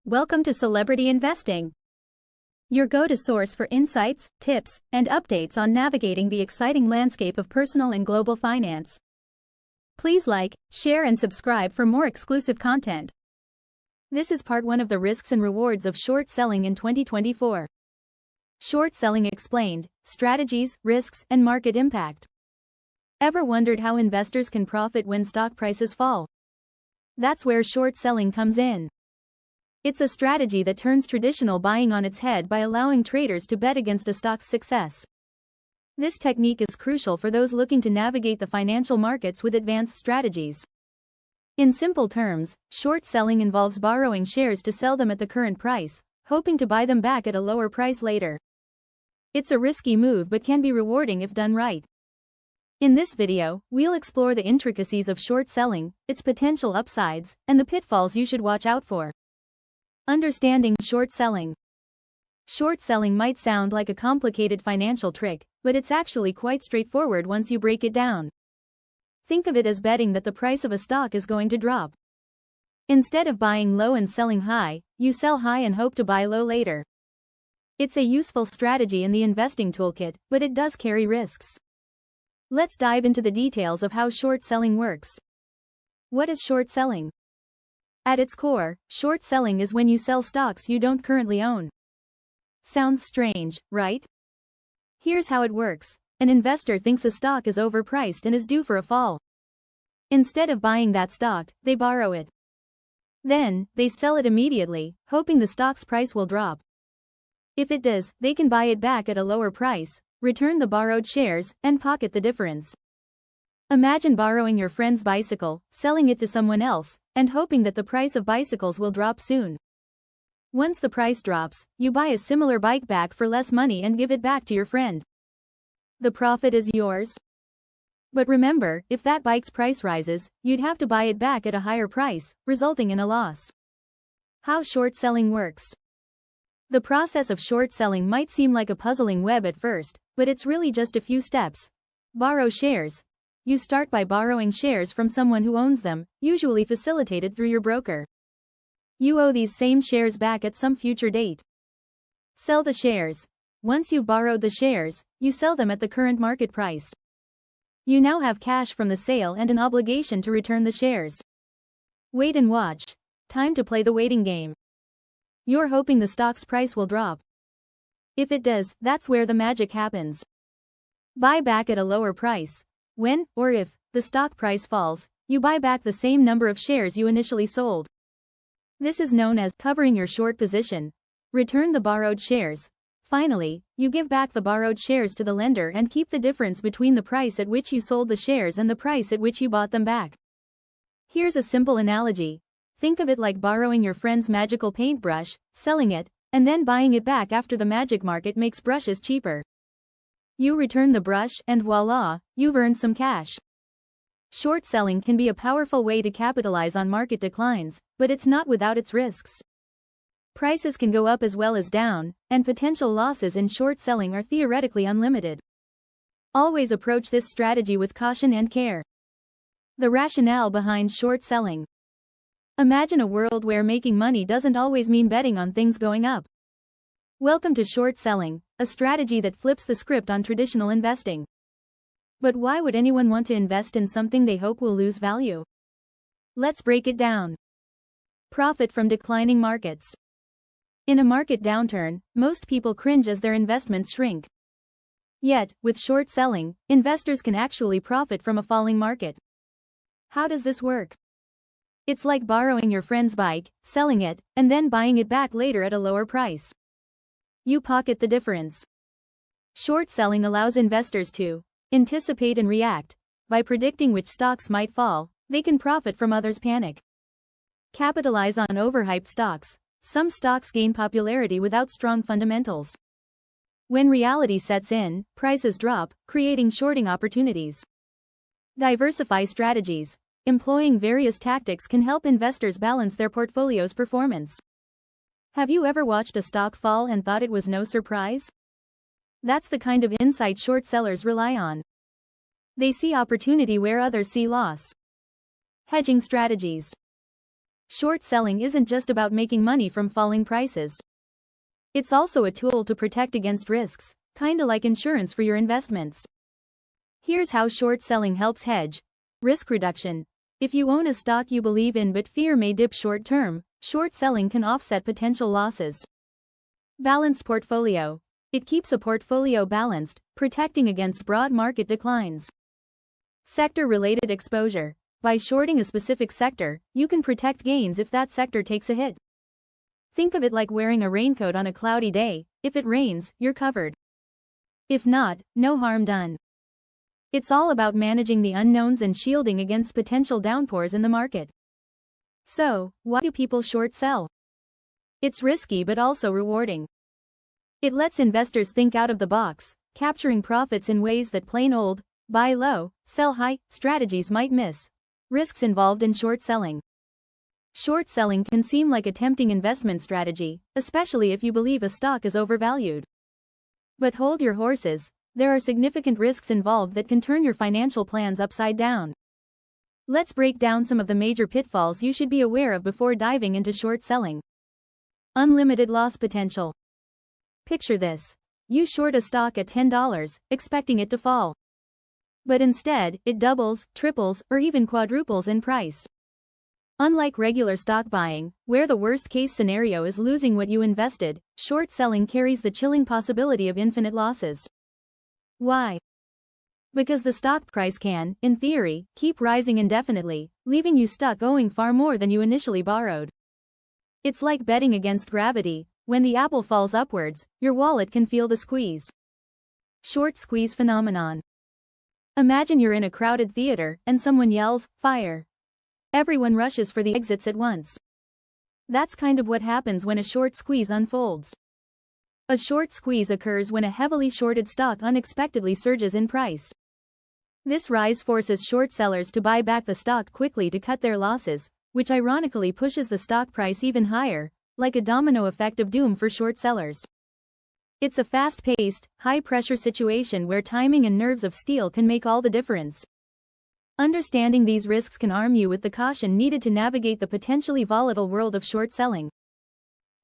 Welcome to Celebrity Investing, your go-to source for insights, tips, and updates on navigating the exciting landscape of personal and global finance. Please like, share, and subscribe for more exclusive content. This is part 1 of the risks and rewards of short selling in 2024. Short selling explained: strategies, risks, and market impact. Ever wondered how investors can profit when stock prices fall? That's where short selling comes in. It's a strategy that turns traditional buying on its head by allowing traders to bet against a stock's success. This technique is crucial for those looking to navigate the financial markets with advanced strategies. In simple terms, short selling involves borrowing shares to sell them at the current price, hoping to buy them back at a lower price later. It's a risky move but can be rewarding if done right. In this video, we'll explore the intricacies of short selling, its potential upsides, and the pitfalls you should watch out for. Understanding short selling. Short selling might sound like a complicated financial trick, but it's actually quite straightforward once you break it down. Think of it as betting that the price of a stock is going to drop. Instead of buying low and selling high, you sell high and hope to buy low later. It's a useful strategy in the investing toolkit, but it does carry risks. Let's dive into the details of how short selling works. What is short selling? At its core, short selling is when you sell stocks you don't currently own. Sounds strange, right? Here's how it works. An investor thinks a stock is overpriced and is due for a fall. Instead of buying that stock, they borrow it. Then, they sell it immediately, hoping the stock's price will drop. If it does, they can buy it back at a lower price, return the borrowed shares, and pocket the difference. Imagine borrowing your friend's bicycle, selling it to someone else, and hoping that the price of bicycles will drop soon. Once the price drops, you buy a similar bike back for less money and give it back to your friend. The profit is yours. But remember, if that bike's price rises, you'd have to buy it back at a higher price, resulting in a loss. How short selling works. The process of short selling might seem like a puzzling web at first, but it's really just a few steps. Borrow shares. You start by borrowing shares from someone who owns them, usually facilitated through your broker. You owe these same shares back at some future date. Sell the shares. Once you've borrowed the shares, you sell them at the current market price. You now have cash from the sale and an obligation to return the shares. Wait and watch. Time to play the waiting game. You're hoping the stock's price will drop. If it does, that's where the magic happens. Buy back at a lower price. When, or if, the stock price falls, you buy back the same number of shares you initially sold. This is known as covering your short position. Return the borrowed shares. Finally, you give back the borrowed shares to the lender and keep the difference between the price at which you sold the shares and the price at which you bought them back. Here's a simple analogy. Think of it like borrowing your friend's magical paintbrush, selling it, and then buying it back after the magic market makes brushes cheaper. You return the brush and voila, you've earned some cash. Short selling can be a powerful way to capitalize on market declines, but it's not without its risks. Prices can go up as well as down, and potential losses in short selling are theoretically unlimited. Always approach this strategy with caution and care. The rationale behind short selling. Imagine a world where making money doesn't always mean betting on things going up. Welcome to short selling, a strategy that flips the script on traditional investing. But why would anyone want to invest in something they hope will lose value? Let's break it down. Profit from declining markets. In a market downturn, most people cringe as their investments shrink. Yet, with short selling, investors can actually profit from a falling market. How does this work? It's like borrowing your friend's bike, selling it, and then buying it back later at a lower price. You pocket the difference. Short selling allows investors to anticipate and react. By predicting which stocks might fall, they can profit from others' panic. Capitalize on overhyped stocks. Some stocks gain popularity without strong fundamentals. When reality sets in, prices drop, creating shorting opportunities. Diversify strategies. Employing various tactics can help investors balance their portfolio's performance. Have you ever watched a stock fall and thought it was no surprise? That's the kind of insight short sellers rely on. They see opportunity where others see loss. Hedging strategies. Short selling isn't just about making money from falling prices. It's also a tool to protect against risks, kinda like insurance for your investments. Here's how short selling helps hedge. Risk reduction. If you own a stock you believe in but fear may dip short term, short selling can offset potential losses. Balanced portfolio. It keeps a portfolio balanced, protecting against broad market declines. Sector-related exposure. By shorting a specific sector, you can protect gains if that sector takes a hit. Think of it like wearing a raincoat on a cloudy day. If it rains, you're covered. If not, no harm done. It's all about managing the unknowns and shielding against potential downpours in the market. So, why do people short sell? It's risky but also rewarding. It lets investors think out of the box, capturing profits in ways that plain old, buy low, sell high, strategies might miss. Risks involved in short selling. Short selling can seem like a tempting investment strategy, especially if you believe a stock is overvalued. But hold your horses, there are significant risks involved that can turn your financial plans upside down. Let's break down some of the major pitfalls you should be aware of before diving into short selling. Unlimited loss potential. Picture this. You short a stock at $10, expecting it to fall. But instead, it doubles, triples, or even quadruples in price. Unlike regular stock buying, where the worst-case scenario is losing what you invested, short selling carries the chilling possibility of infinite losses. Why? Because the stock price can, in theory, keep rising indefinitely, leaving you stuck owing far more than you initially borrowed. It's like betting against gravity. When the apple falls upwards, your wallet can feel the squeeze. Short squeeze phenomenon. Imagine you're in a crowded theater, and someone yells, "Fire!" Everyone rushes for the exits at once. That's kind of what happens when a short squeeze unfolds. A short squeeze occurs when a heavily shorted stock unexpectedly surges in price. This rise forces short sellers to buy back the stock quickly to cut their losses, which ironically pushes the stock price even higher, like a domino effect of doom for short sellers. It's a fast-paced, high-pressure situation where timing and nerves of steel can make all the difference. Understanding these risks can arm you with the caution needed to navigate the potentially volatile world of short selling.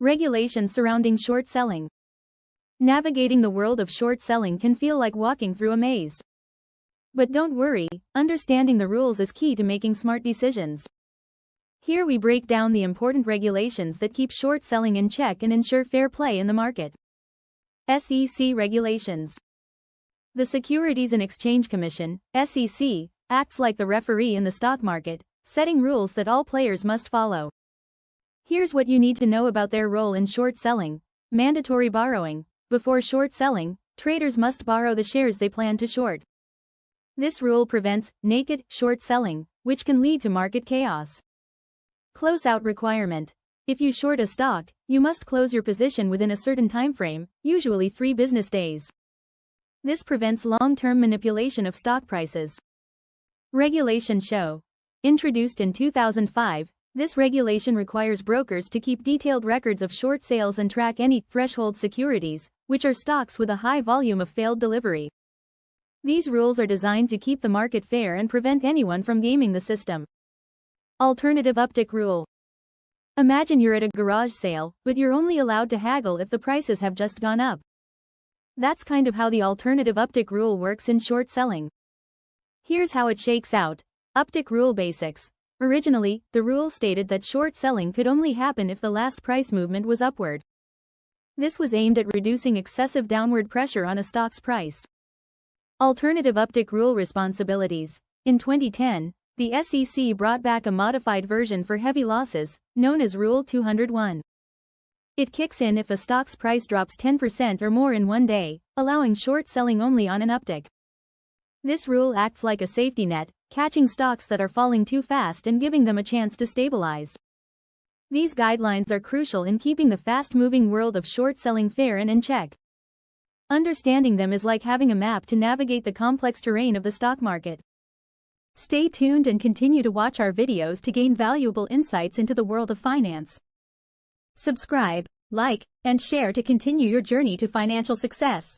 Regulations surrounding short selling. Navigating the world of short selling can feel like walking through a maze. But don't worry, understanding the rules is key to making smart decisions. Here we break down the important regulations that keep short selling in check and ensure fair play in the market. SEC regulations. The Securities and Exchange Commission, SEC, acts like the referee in the stock market, setting rules that all players must follow. Here's what you need to know about their role in short selling. Mandatory borrowing. Before short selling, traders must borrow the shares they plan to short. This rule prevents naked short selling, which can lead to market chaos. Closeout requirement. If you short a stock, you must close your position within a certain time frame, usually 3 business days. This prevents long-term manipulation of stock prices. Regulation show. Introduced in 2005, this regulation requires brokers to keep detailed records of short sales and track any threshold securities, which are stocks with a high volume of failed delivery. These rules are designed to keep the market fair and prevent anyone from gaming the system. Alternative uptick rule. Imagine you're at a garage sale, but you're only allowed to haggle if the prices have just gone up. That's kind of how the alternative uptick rule works in short selling. Here's how it shakes out. Uptick rule basics. Originally, the rule stated that short selling could only happen if the last price movement was upward. This was aimed at reducing excessive downward pressure on a stock's price. Alternative uptick rule responsibilities. In 2010, the SEC brought back a modified version for heavy losses, known as Rule 201. It kicks in if a stock's price drops 10% or more in one day, allowing short selling only on an uptick. This rule acts like a safety net, catching stocks that are falling too fast and giving them a chance to stabilize. These guidelines are crucial in keeping the fast-moving world of short selling fair and in check. Understanding them is like having a map to navigate the complex terrain of the stock market. Stay tuned and continue to watch our videos to gain valuable insights into the world of finance. Subscribe, like, and share to continue your journey to financial success.